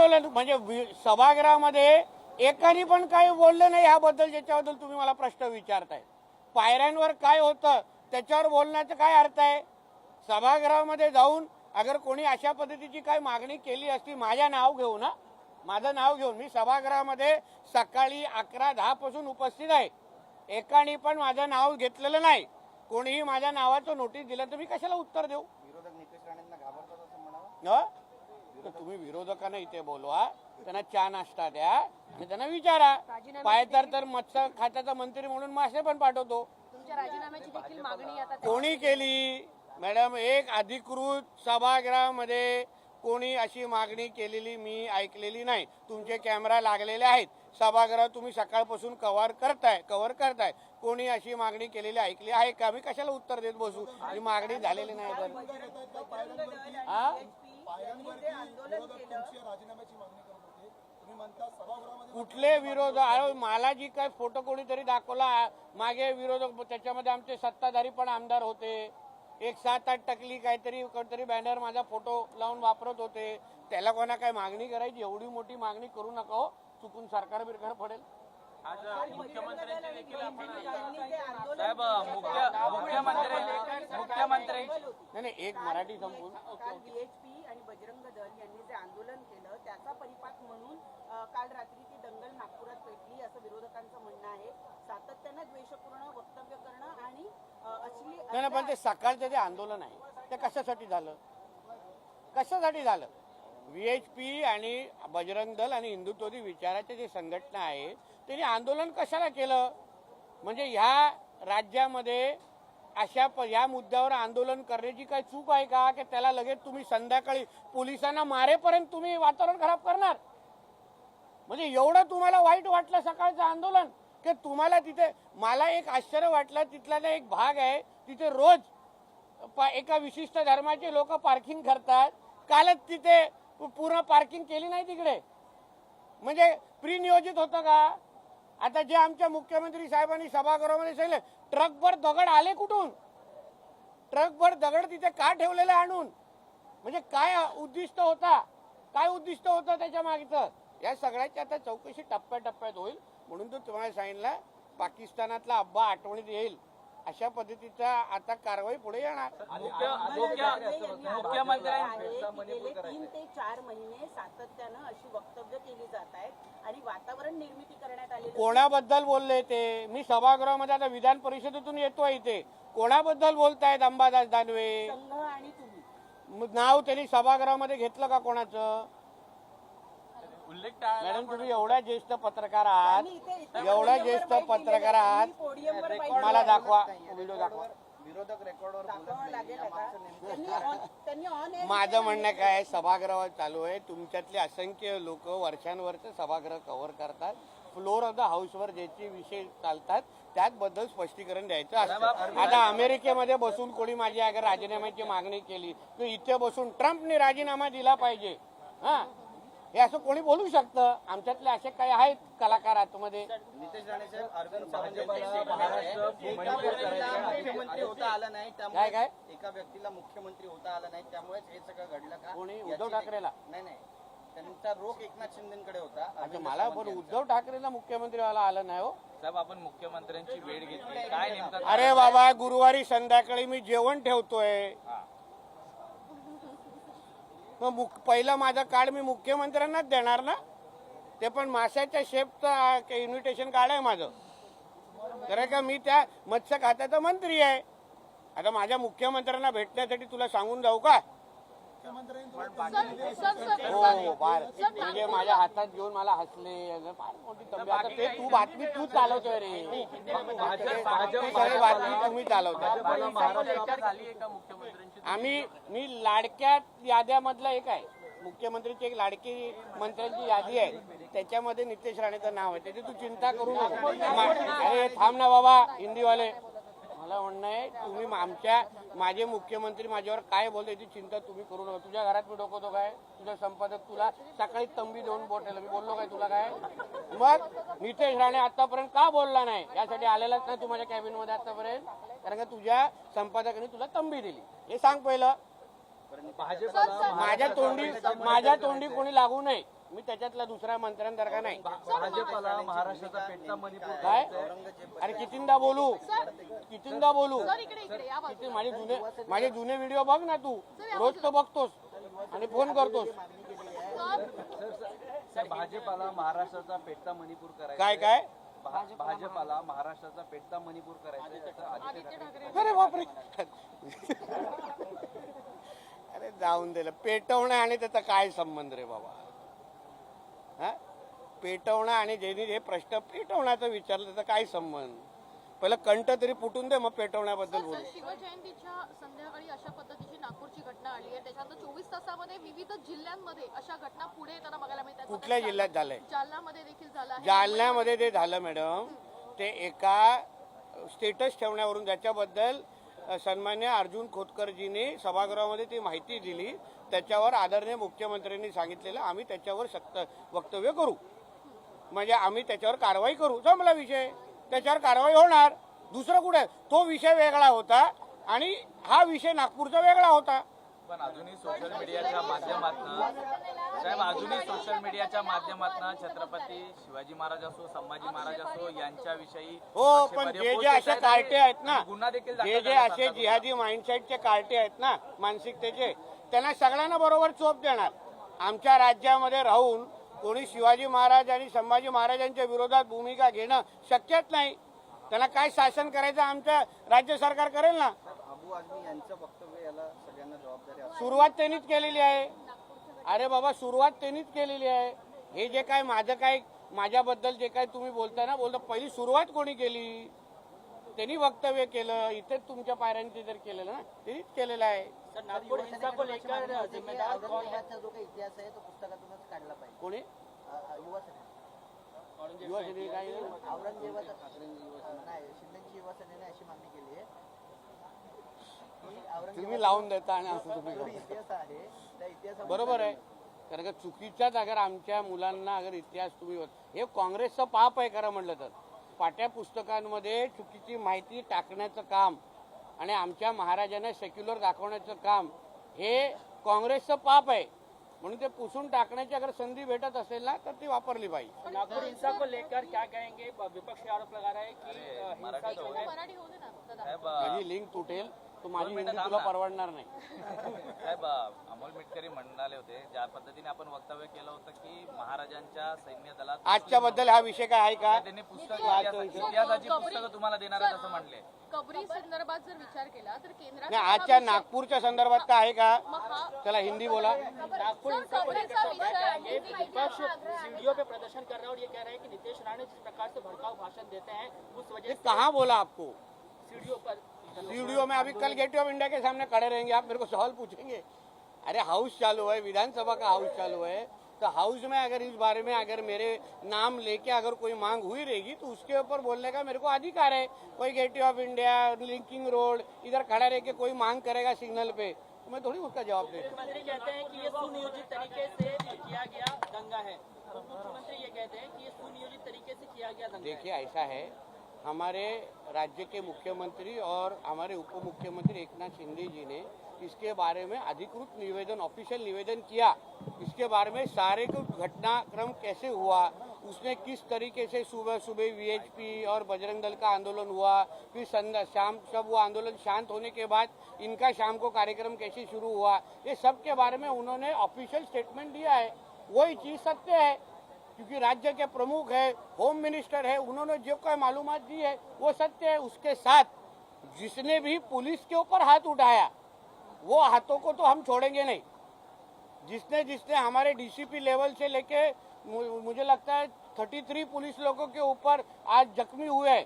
बोलवलं म्हणजे सभागृहामध्ये एकाने पण काही बोललं नाही ह्याबद्दल, ज्याच्याबद्दल तुम्ही मला प्रश्न विचारताय. पायऱ्यांवर काय होतं त्याच्यावर बोलण्याचा काय अर्थ आहे? सभागृहामध्ये जाऊन अगर कोणी अशा पद्धतीची काय मागणी केली असती, माझ्या नाव घेऊन, माझं नाव घेऊन मी सभागृहामध्ये सकाळी 11:10 पासून उपस्थित आहे. एकाने पण माझं नाव घेतलेलं नाही. कोणीही माझ्या नावाचं नोटीस दिलं तर मी कशाला उत्तर देऊ? विरोधक नितेश राणेंना घाबरतात असं म्हणावं. तुम्ही विरोधकांना इथे बोलवा, त्यांना चहा नाश्ता द्या आणि त्यांना विचारा. पायतर तर मत्स्य खात्याचा मंत्री म्हणून मासे पण पाठवतो. तुमच्या राजीनाम्याची देखील मागणी आता कोणी केली मॅडम? एक अधिकृत सभागृहामध्ये कोणी अशी मागणी केलेली मी ऐकलेली नाही. तुमचे कॅमेरा लागलेले आहेत, सभागृह तुम्ही सकाळपासून कव्हर करताय. कोणी अशी मागणी केलेली ऐकली आहे का? मी कशाला उत्तर देत बसू? ही मागणी झालेली नाही तर कुठले विरोध? मला जी काय फोटो कोणीतरी दाखवला मागे विरोधक, त्याच्यामध्ये आमचे सत्ताधारी पण आमदार होते. एक 7-8 टकली कोणतरी बॅनर माझा फोटो लावून वापरत होते. त्याला कोणा काय मागणी करायची? एवढी मोठी मागणी करू नका हो, चुकून सरकार बिरकार पडेल. आज मुख्यमंत्र्यांचे देखील मुख्यमंत्री नाही एक मराठी संपून बीएचपी आणि बजरंग दल यांनी जे आंदोलन केलं त्याचा परिपाक म्हणून काल रात्री ती दंगल नागपुरात पेटली असं विरोधकांचं म्हणणं आहे. सातत्यानं द्वेषपूर्ण वक्तव्य करणं आणि नाही पण ते सकाळचं जे आंदोलन आहे ते कशासाठी झालं? व्हीएचपी आणि बजरंग दल आणि हिंदुत्ववादी विचाराचे जे संघटना आहे त्यांनी आंदोलन कशाला केलं? म्हणजे ह्या राज्यामध्ये या मुद्द्यावर आंदोलन करण्याची काय चूक आहे का? की त्याला लगेच तुम्ही संध्याकाळी पोलिसांना मारेपर्यंत तुम्ही वातावरण खराब करणार? म्हणजे एवढं तुम्हाला वाईट वाटलं सकाळचं आंदोलन की तुम्हाला तिथे? मला एक आश्चर्य वाटलं, तिथला एक भाग आहे तिथे रोज एका विशिष्ट धर्माचे लोक पार्किंग करतात. कालच तिथे पूर्ण पार्किंग केली नाही तिकडे. म्हणजे प्री नियोजित होतं का? आता जे आमच्या मुख्यमंत्री साहेबांनी सभागृहामध्ये सांगितलं, ट्रकभर दगड आले कुठून? ट्रकभर दगड तिथे का ठेवलेले आणून? म्हणजे काय उद्दिष्ट होता त्याच्या मागचं? या सगळ्याची आता चौकशी टप्प्याटप्प्यात होईल. म्हणून तर तुम्हाला सांगितलं, पाकिस्तानातला अब्बा आठवणीत येईल अशा पद्धतीचा आता कारवाई पुढे येणार. गेले 3 ते 4 महिने सातत्यानं अशी वक्तव्य केली जात आहेत आणि वातावरण निर्मिती करण्यात आली. कोणाबद्दल बोलले ते? मी सभागृहामध्ये आता विधान परिषदेतून येतोय इथे. कोणाबद्दल बोलतायत? अंबादास दानवे संघ आणि तुम्ही नाव त्यांनी सभागृहामध्ये घेतलं का कोणाचं? मॅडम तुम्ही एवढ्या ज्येष्ठ पत्रकार आहात, मला दाखवा व्हिडिओ दाखवा. विरोधक रेकॉर्डवर माझं म्हणणं काय, सभागृह चालू आहे, तुमच्यातले असंख्य लोक वर्षांवरचे सभागृह कव्हर करतात. फ्लोर ऑफ द हाऊसवर ज्याचे विषय चालतात त्याबद्दल स्पष्टीकरण द्यायचं असतं. आता अमेरिकेमध्ये बसून कोणी माझी अगर राजीनाम्याची मागणी केली तर इथे बसून ट्रम्पने राजीनामा दिला पाहिजे, हे असं कोणी बोलू शकतं? आमच्यातले असे काही आहेत कलाकार आतमध्ये. नितेश राणे साहेब अरविंद मुख्यमंत्री होता आला नाही, त्यामुळे काय एका व्यक्तीला मुख्यमंत्री होता आला नाही, त्यामुळेच हे सगळं घडलं का? कोणी? उद्धव ठाकरेला? नाही, त्यांचा रोख एकनाथ शिंदेकडे होता. आता मला पण उद्धव ठाकरेला मुख्यमंत्री व्हायला आलं नाही हो साहेब. आपण मुख्यमंत्र्यांची वेळ घेतली, काय नेमकं? अरे बाबा, गुरुवारी संध्याकाळी मी जेवण ठेवतोय. मग पहिलं माझं कार्ड मी मुख्यमंत्र्यांनाच देणार ना. ते पण माशाच्या शेफचं इन्व्हिटेशन कार्ड आहे माझं. तर का मी त्या मत्स्य खात्याचा मंत्री आहे. आता माझ्या मुख्यमंत्र्यांना भेटण्यासाठी तुला सांगून जाऊ का? हो फार म्हणजे माझ्या हातात घेऊन मला हसले, फार मोठी तब्येत. आता ते तू बातमी तू चालवतोय रे, बातमी तुम्ही चालवताय. मी लाडक्या याद्यामधला एक आहे, मुख्यमंत्रीची एक लाडकी मंत्र्यांची यादी आहे, त्याच्यामध्ये नितेश राणेचं नाव आहे. त्याची तू चिंता करू नका. अरे थांब ना बाबा हिंदीवाले. मला म्हणणं आहे, तुम्ही माझे मुख्यमंत्री माझ्यावर काय बोलतो याची चिंता तुम्ही करू नका. तुझ्या घरात मी डोकवतो काय? तुझा संपादक तुला सकाळी तंबी देऊन बोटेल, मी बोललो काय तुला? काय मग नितेश राणे आतापर्यंत का बोलला नाही? यासाठी आलेलाच नाही तू माझ्या कॅबिनमध्ये आतापर्यंत, कारण का तुझ्या संपादकाने तुला तंबी दिली. हे सांग पहिलं. माझ्या तोंडी कोणी लागू नये. मी त्याच्यातला दुसऱ्या मंत्र्यांसारखा नाही. भाजपला महाराष्ट्राचा पेटचा मणिपूर काय करायचा अरे कितींदा बोलू सर इकडे या बाजूला. किती माझे जुने व्हिडिओ बघ ना तू, रोज तो बघतोस आणि फोन करतोस. सर भाजपला महाराष्ट्राचा पेटचा मणिपूर करायचा काय काय भाजपला महाराष्ट्राचा पेटचा मणिपूर करायचा असं आदित्य ठाकरे अरे बापरे अरे जाऊन दिलं. पेटवणं आणि त्याचा काय संबंध रे बाबा? हा, पेटवणं आणि ज्यांनी हे प्रश्न पेटवण्याचा विचारलं त्याचा काय संबंध? पहिलं कंठ तरी फुटून दे, मग पेटवण्याबद्दल बोलू. शिवजयंतीच्या संध्याकाळी अशा पद्धतीची नागपूरची घटना आली आहे. त्याच्यानंतर 24 तासामध्ये विविध जिल्ह्यांमध्ये अशा घटना पुढे येताना बघायला मिळतात. कुठल्या जिल्ह्यात झालंय? जालन्यामध्ये देखील झाला आहे. जालन्यामध्ये ते झालं मॅडम. ते एका स्टेटस ठेवण्यावरून ज्याच्याबद्दल सन्मान्य अर्जुन खोतकरजींनी सभागृहामध्ये ती माहिती दिली, त्याच्यावर आदरणीय मुख्यमंत्र्यांनी सांगितलेलं आम्ही त्याच्यावर सक्त वक्तव्य करू, म्हणजे आम्ही त्याच्यावर कारवाई करू. जमला विषय, त्याच्यावर कारवाई होणार. दुसरं कुठे? तो विषय वेगळा होता आणि हा विषय नागपूरचा वेगळा होता. पण अजूनही सोशल मीडियाच्या माध्यमातून साहेब अजूनही सोशल मीडियाच्या माध्यमातून छत्रपती शिवाजी महाराज असो संभाजी महाराज असो यांच्याविषयी हो, पण जे जे असे कार्टे आहेत ना, गुन्हा देखील जे जे असे जिहादी माइंडसेटचे कार्टे आहेत ना, मानसिकतेचे, त्यांना सगळ्यांना बरोबर चोप देणार. आमच्या राज्यामध्ये राहून कोणी शिवाजी महाराज आणि संभाजी महाराजांच्या विरोधात भूमिका घेणं शक्यच नाही. त्यांना काय शासन करायचं आमचं राज्य सरकार करेल ना. अबू आझमी यांचं वक्तव्य याला सगळ्यांना जबाबदारी असेल. सुरुवात त्यांनीच केलेली आहे. अरे बाबा, सुरुवात त्यांनीच केलेली आहे. हे जे काय माझ्याबद्दल जे काय तुम्ही बोलताय ना, पहिली सुरुवात कोणी केली? त्यांनी वक्तव्य केलं. इथे तुमच्या पायऱ्यांचे जर केलेलं ना, त्यांनीच केलेलं आहे. नागपूर हिंसा को लेकर जिम्मेदार कौन है? जो काही इतिहास आहे तो पुस्तकातूनच काढला पाहिजे. कोणी? युवा सेनेने काय केलं? नाही, शिंदेची युवा सेनेने अशी मागणी केली आहे की तुम्ही लावून देता आणि असं तुम्ही जो करता. इतिहास आहे त्या इतिहासात बरोबर आहे. कारण का चुकीच्याच अगर आमच्या मुलांना अगर इतिहास तुम्ही, हे काँग्रेसचं पाप आहे खरं म्हणलं तर. पाठ्य पुस्तकांमध्ये चुकीची माहिती टाकण्याचं काम आणि आमच्या महाराजांना सेक्युलर दाखवण्याचं काम हे काँग्रेसचं पाप आहे. म्हणून ते पुसून टाकण्याची अगर संधी भेटत असेल ना तर ती वापरली पाहिजे. नागपुर हिंसा को लेकर क्या कहेंगे? विपक्ष आरोप लगा रहा है कि हिंसा जो है मराठी होऊ दे ना दादा. साहेब माझी लिंक तुटेल तर माझी हिंदी तुला परवडणार नाही. साहेब अमोल मिटकरी म्हणाले होते ज्या पद्धतीने आपण वक्तव्य केलं होतं की महाराजांच्या सैन्य दलात आजच्या बद्दल हा विषय काय आहे का? त्यांनी पुस्तक इतिहासाची पुस्तकं तुम्हाला देणार आहेत असं म्हणले. कबरी संदर्भात जर विचार केला तर केंद्रात नाही, आजच्या नागपूरच्या संदर्भात काय आहे का? मग हा चला हिंदी बोला. नागपुर हिंसा को लेकर सब क्या कहेंगे? विपक्ष सीढ़ियों पे प्रदर्शन कर रहा है और ये कह रहे हैं कि नीतीश राणे जिस प्रकार से भड़काऊ भाषण देते हैं उस वजह ये से कहाँ बोला आपको? सीढ़ियों पर वीडियो में अभी कल गेटवे ऑफ इंडिया के सामने खड़े रहेंगे, आप मेरे को सवाल पूछेंगे? अरे हाउस चालू है, विधानसभा का हाउस चालू है, तो हाउस में अगर इस बारे में अगर मेरे नाम लेके अगर कोई मांग हुई रहेगी तो उसके ऊपर बोलने का मेरे को अधिकार है. कोई gateway of India, linking road, इधर खड़ा रह के कोई मांग करेगा सिग्नल पे तो मैं थोड़ी उसका जवाब दे. मुख्यमंत्री कहते हैं कि ये सुनियोजित तरीके से किया गया दंगा है. तो मुख्यमंत्री ये कहते हैं कि ये सुनियोजित तरीके से किया गया दंगा है. देखिए ऐसा है, हमारे राज्य के मुख्यमंत्री और हमारे उप मुख्यमंत्री एकनाथ शिंदे जी ने इसके बारे में अधिकृत निवेदन, ऑफिशियल निवेदन किया. इसके बारे में सारे को घटनाक्रम कैसे हुआ, उसने किस तरीके से सुबह सुबह वीएचपी और बजरंग दल का आंदोलन हुआ, फिर शाम जब वो आंदोलन शांत होने के बाद इनका शाम को कार्यक्रम कैसे शुरू हुआ, ये सब के बारे में उन्होंने ऑफिशियल स्टेटमेंट दिया है. वही चीज सत्य है क्योंकि राज्य के प्रमुख है, होम मिनिस्टर है, उन्होंने जो कोई मालूमात दी है वो सत्य है. उसके साथ जिसने भी पुलिस के ऊपर हाथ उठाया वो हाथों को तो हम छोड़ेंगे नहीं. जिसने हमारे डीसीपी लेवल से लेके मुझे लगता है 33 पुलिस लोगों के ऊपर आज जख्मी हुए हैं.